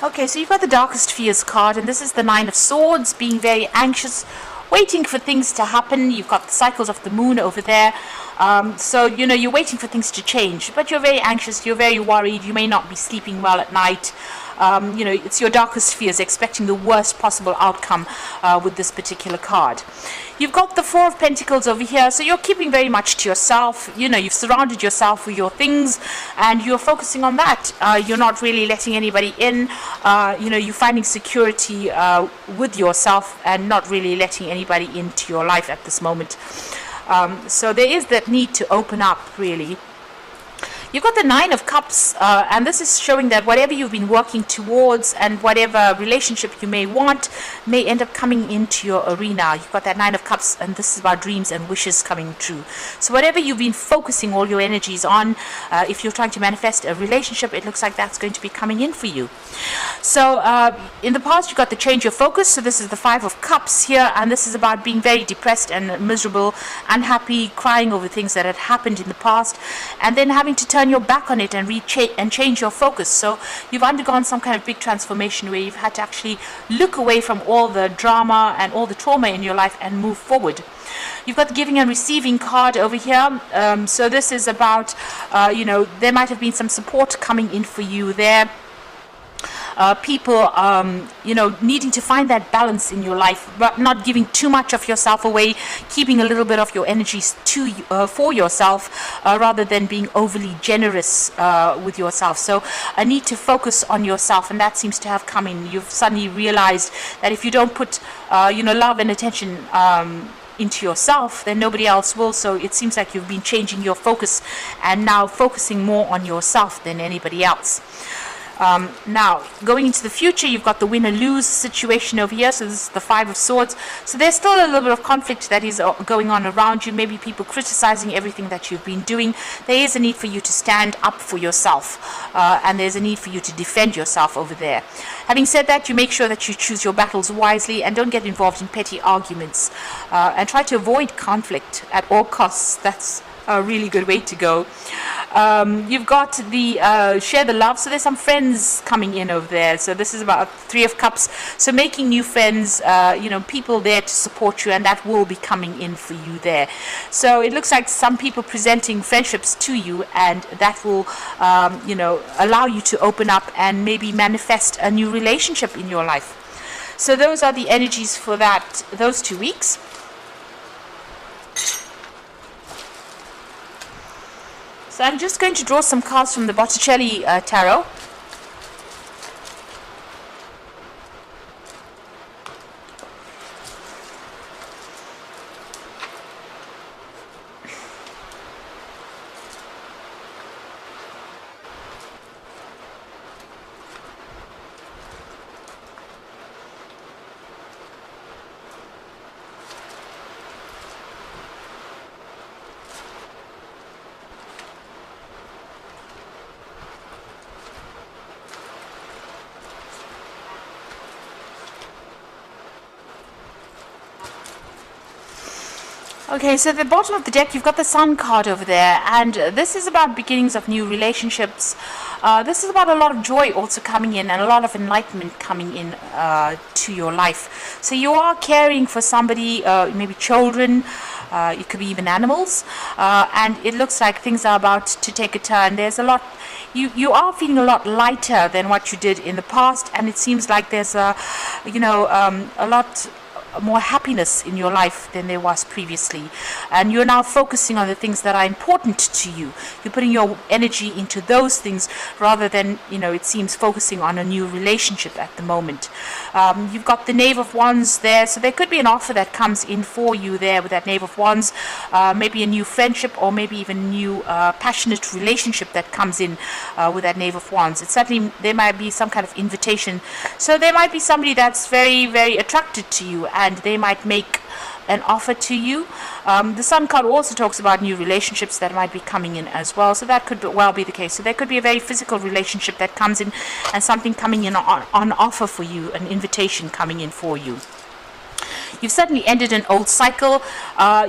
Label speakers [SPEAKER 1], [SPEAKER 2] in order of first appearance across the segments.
[SPEAKER 1] Okay, so you've got the Darkest Fears card, and this is the Nine of Swords, being very anxious, waiting for things to happen. You've got the cycles of the moon over there. So, you're waiting for things to change, but you're very anxious, you're very worried, you may not be sleeping well at night. It's your darkest fears, expecting the worst possible outcome with this particular card. You've got the Four of Pentacles over here, so you're keeping very much to yourself. You've surrounded yourself with your things, and you're focusing on that. You're not really letting anybody in. You're finding security with yourself and not really letting anybody into your life at this moment. So there is that need to open up, really. You've got the Nine of Cups, and this is showing that whatever you've been working towards and whatever relationship you may want may end up coming into your arena. You've got that Nine of Cups, and this is about dreams and wishes coming true. So whatever you've been focusing all your energies on, if you're trying to manifest a relationship, it looks like that's going to be coming in for you. So in the past, you got the change of focus. So this is the Five of Cups here, and this is about being very depressed and miserable, unhappy, crying over things that had happened in the past, and then having to turn your back on it and change your focus. So you've undergone some kind of big transformation where you've had to actually look away from all the drama and all the trauma in your life and move forward. You've got the Giving and Receiving card over here. So this is about, there might have been some support coming in for you there. People, needing to find that balance in your life, but not giving too much of yourself away, keeping a little bit of your energies for yourself, rather than being overly generous with yourself. So a need to focus on yourself, and that seems to have come in. You've suddenly realized that if you don't put, love and attention into yourself, then nobody else will. So it seems like you've been changing your focus and now focusing more on yourself than anybody else. Now, going into the future, you've got the win or lose situation over here. So this is the Five of Swords. So there's still a little bit of conflict that is going on around you. Maybe people criticizing everything that you've been doing. There is a need for you to stand up for yourself, and there's a need for you to defend yourself over there. Having said that, you make sure that you choose your battles wisely and don't get involved in petty arguments, and try to avoid conflict at all costs. That's a really good way to go. You've got the share the love. So there's some friends coming in over there. So this is about Three of Cups. So making new friends, people there to support you, and that will be coming in for you there. So it looks like some people presenting friendships to you, and that will, allow you to open up and maybe manifest a new relationship in your life. So those are the energies for those 2 weeks. So I'm just going to draw some cards from the Botticelli Tarot. Okay, so at the bottom of the deck, you've got the Sun card over there, and this is about beginnings of new relationships. This is about a lot of joy also coming in and a lot of enlightenment coming in to your life. So you are caring for somebody, maybe children, it could be even animals, and it looks like things are about to take a turn. There's a lot. You are feeling a lot lighter than what you did in the past, and it seems like there's a lot more happiness in your life than there was previously, and you're now focusing on the things that are important to you. You're putting your energy into those things rather than, it seems, focusing on a new relationship at the moment. You've got the Knave of Wands there, so there could be an offer that comes in for you there with that Knave of Wands, maybe a new friendship or maybe even a new passionate relationship that comes in with that Knave of Wands. It's certainly, there might be some kind of invitation. So there might be somebody that's very, very attracted to you, and they might make an offer to you. The Sun card also talks about new relationships that might be coming in as well, so that could well be the case. So there could be a very physical relationship that comes in, and something coming in on offer for you, an invitation coming in for you. You've certainly ended an old cycle.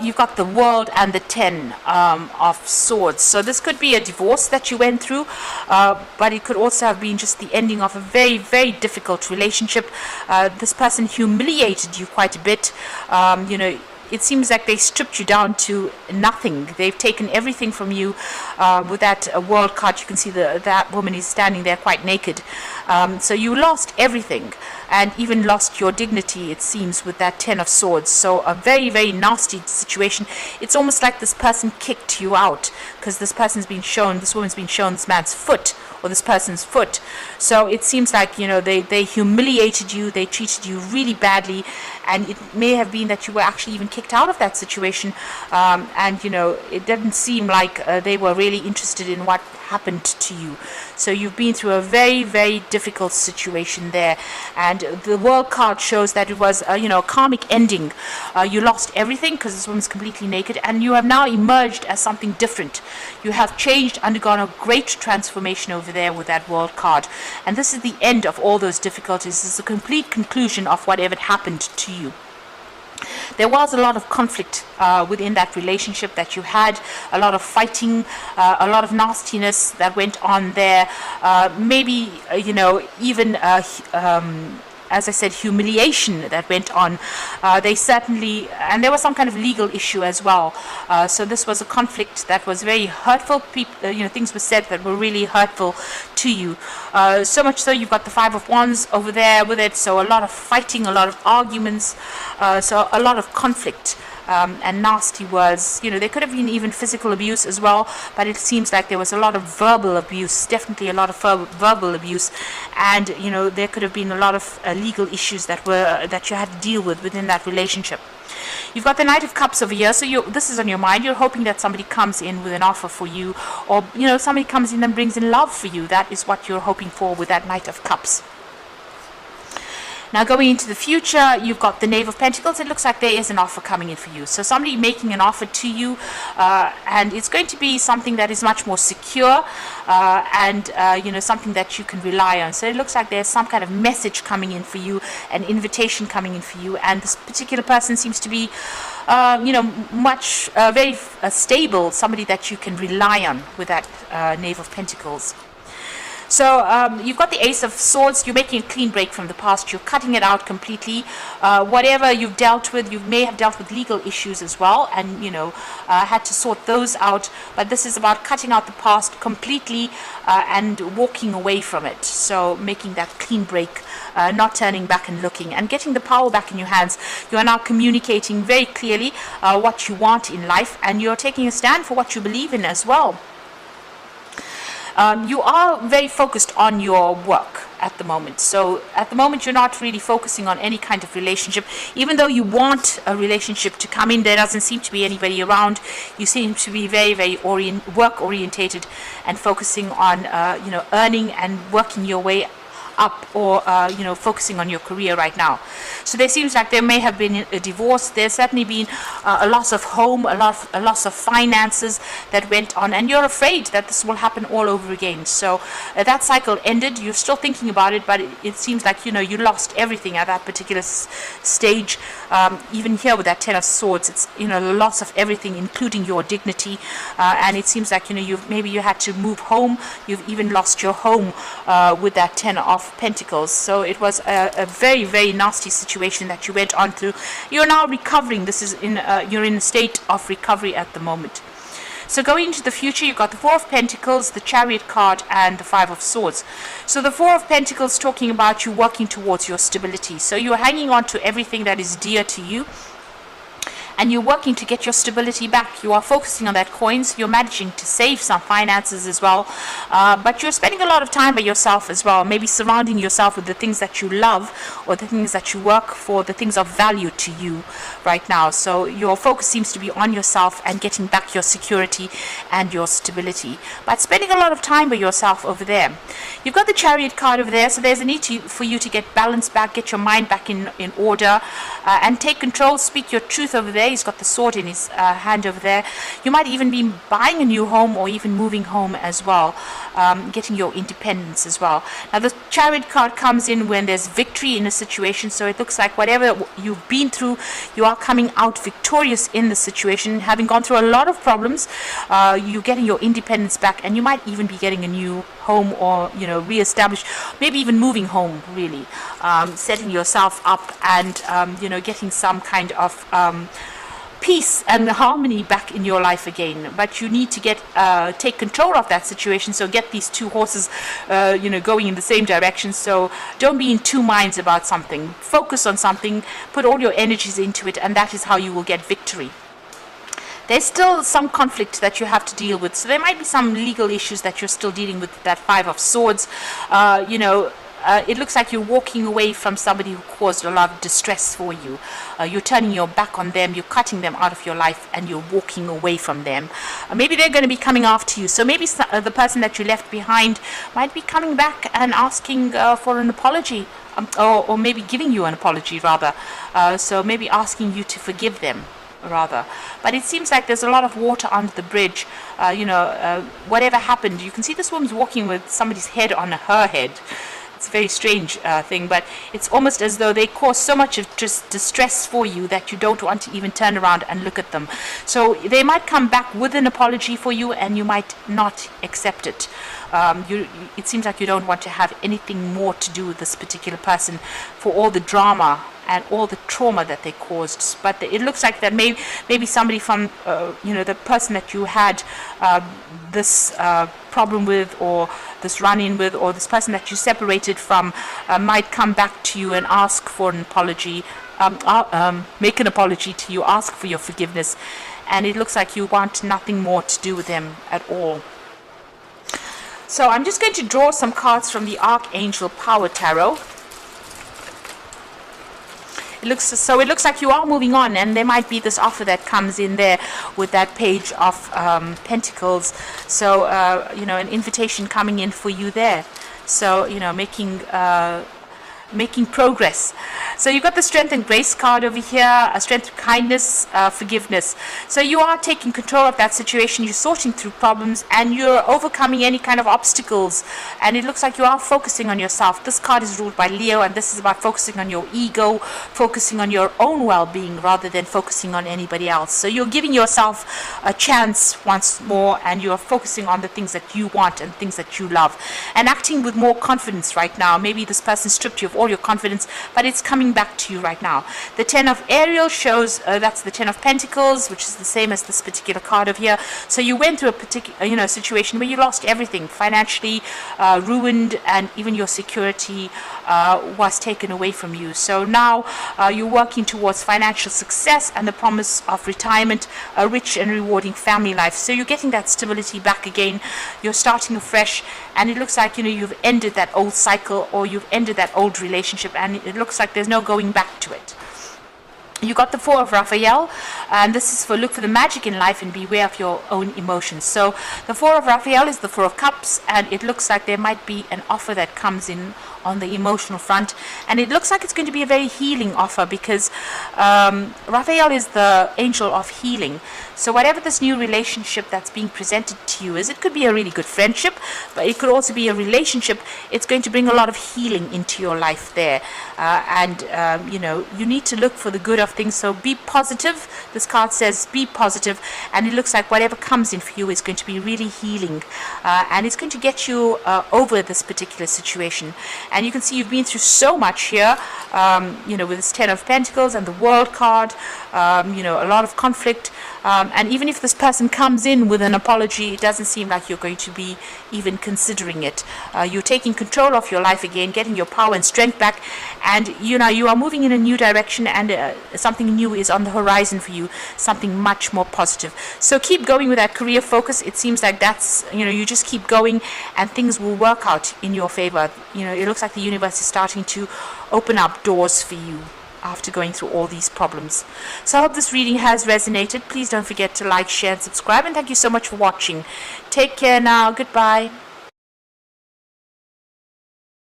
[SPEAKER 1] You've got the World and the 10 of Swords. So this could be a divorce that you went through, but it could also have been just the ending of a very, very difficult relationship. This person humiliated you quite a bit. It seems like they stripped you down to nothing. They've taken everything from you. With that World card, you can see that woman is standing there quite naked. So you lost everything, and even lost your dignity, it seems, with that 10 of Swords. So a very, very nasty situation. It's almost like this person kicked you out, because this woman's been shown this man's foot, or this person's foot. So it seems like, they humiliated you, they treated you really badly, and it may have been that you were actually even kicked out of that situation, and it didn't seem like they were really interested in what happened to you. So you've been through a very, very difficult situation there, and the World card shows that it was a karmic ending. You lost everything because this woman's completely naked, and you have now emerged as something different. You have changed, undergone a great transformation over there with that World card, and this is the end of all those difficulties. This is a complete conclusion of whatever happened to you. There was a lot of conflict within that relationship that you had, a lot of fighting, a lot of nastiness that went on there. Maybe, even as I said, humiliation that went on. They certainly, and there was some kind of legal issue as well. So this was a conflict that was very hurtful. Things were said that were really hurtful to you. So much so you've got the 5 of Wands over there with it. So a lot of fighting, a lot of arguments, so a lot of conflict. And nasty words. There could have been even physical abuse as well, but it seems like there was a lot of verbal abuse, definitely a lot of verbal abuse, and there could have been a lot of legal issues that you had to deal with within that relationship. You've got the Knight of Cups over here, so this is on your mind. You're hoping that somebody comes in with an offer for you, or somebody comes in and brings in love for you. That is what you're hoping for with that Knight of Cups. Now going into the future, you've got the Knave of Pentacles. It looks like there is an offer coming in for you. So somebody making an offer to you, and it's going to be something that is much more secure, and something that you can rely on. So it looks like there's some kind of message coming in for you, an invitation coming in for you, and this particular person seems to be very stable, somebody that you can rely on with that Knave of Pentacles. So you've got the Ace of Swords. You're making a clean break from the past. You're cutting it out completely. Whatever you've dealt with, you may have dealt with legal issues as well, and had to sort those out. But this is about cutting out the past completely and walking away from it. So making that clean break, not turning back and looking, and getting the power back in your hands. You are now communicating very clearly what you want in life, and you're taking a stand for what you believe in as well. You are very focused on your work at the moment. So at the moment, you're not really focusing on any kind of relationship. Even though you want a relationship to come in, there doesn't seem to be anybody around. You seem to be very, very work-orientated and focusing on, earning and working your way up, or focusing on your career right now. So there seems like there may have been a divorce. There's certainly been a loss of home, a loss of finances that went on, and you're afraid that this will happen all over again. So that cycle ended. You're still thinking about it, but it seems like you lost everything at that particular stage. Even here with that 10 of Swords, it's the loss of everything, including your dignity, and it seems like maybe you had to move home. You've even lost your home with that 10 of Pentacles. So it was a very, very nasty situation that you went on through. You're now recovering. This is you're in a state of recovery at the moment. So going into the future, you've got the 4 of Pentacles, the Chariot card, and the 5 of Swords. So the 4 of Pentacles talking about you working towards your stability. So you're hanging on to everything that is dear to you, and you're working to get your stability back. You are focusing on that coins. You're managing to save some finances as well, but you're spending a lot of time by yourself as well, maybe surrounding yourself with the things that you love, or the things that you work for, the things of value to you right now. So your focus seems to be on yourself and getting back your security and your stability, but spending a lot of time by yourself over there. You've got the Chariot card over there, so there's a need for you to get balance back, get your mind back in order, and take control, speak your truth over there. there. He's got the sword in his hand over there. You might even be buying a new home or even moving home as well, getting your independence as well. Now the Chariot card comes in when there's victory in a situation, so it looks like whatever you've been through, you are coming out victorious in the situation. Having gone through a lot of problems, you're getting your independence back, and you might even be getting a new home, or re-establish, maybe even moving home, really, setting yourself up, and getting some kind of peace and harmony back in your life again. But you need to take control of that situation. So get these two horses going in the same direction. So don't be in two minds about something. Focus on something, put all your energies into it, and that is how you will get victory. There's still some conflict that you have to deal with. So there might be some legal issues that you're still dealing with, that Five of Swords. It looks like you're walking away from somebody who caused a lot of distress for you. You're turning your back on them, you're cutting them out of your life, and you're walking away from them. Maybe they're going to be coming after you. So maybe the person that you left behind might be coming back and asking for an apology, or maybe giving you an apology, rather. So maybe asking you to forgive them, rather. But it seems like there's a lot of water under the bridge. Whatever happened, you can see this woman's walking with somebody's head on her head. It's a very strange thing, but it's almost as though they cause so much of just distress for you that you don't want to even turn around and look at them. So they might come back with an apology for you, and you might not accept it. It seems like you don't want to have anything more to do with this particular person for all the drama and all the trauma that they caused. But it looks like that maybe somebody from the person that you had this problem with, or this run-in with, or this person that you separated from, might come back to you and ask for an apology, make an apology to you, ask for your forgiveness, and it looks like you want nothing more to do with them at all. So I'm just going to draw some cards from the Archangel Power Tarot. It looks like you are moving on, and there might be this offer that comes in there with that Page of Pentacles. So an invitation coming in for you there. So making progress. So you've got the Strength and Grace card over here, a strength, kindness, forgiveness. So you are taking control of that situation, you're sorting through problems, and you're overcoming any kind of obstacles, and it looks like you are focusing on yourself. This card is ruled by Leo, and this is about focusing on your ego, focusing on your own well-being rather than focusing on anybody else. So you're giving yourself a chance once more, and you're focusing on the things that you want and things that you love, and acting with more confidence right now. Maybe this person stripped you of all your confidence, but it's coming back to you right now. The Ten of Ariel shows that's the Ten of Pentacles, which is the same as this particular card over here. So you went through a particular situation where you lost everything, financially ruined, and even your security was taken away from you. So now you're working towards financial success and the promise of retirement, a rich and rewarding family life. So you're getting that stability back again. You're starting afresh, and it looks like you've ended that old cycle, or you've ended that old relationship, and it looks like there's no going back to it. You got the Four of Raphael, and this is for look for the magic in life and beware of your own emotions. So the Four of Raphael is the Four of Cups, and it looks like there might be an offer that comes in on the emotional front, and it looks like it's going to be a very healing offer, because Raphael is the angel of healing. So whatever this new relationship that's being presented to you is, it could be a really good friendship, but it could also be a relationship. It's going to bring a lot of healing into your life there, you need to look for the good of things. So be positive. This card says be positive, and it looks like whatever comes in for you is going to be really healing, and it's going to get you over this particular situation. And you can see you've been through so much here, with this Ten of Pentacles and the World card, a lot of conflict. And even if this person comes in with an apology, it doesn't seem like you're going to be even considering it. You're taking control of your life again, getting your power and strength back, and you are moving in a new direction, and something new is on the horizon for you, something much more positive. So keep going with that career focus. It seems like that's, you just keep going, and things will work out in your favor. It looks like the universe is starting to open up doors for you after going through all these problems. So I hope this reading has resonated. Please don't forget to like, share, and subscribe, and thank you so much for watching. Take care now. Goodbye.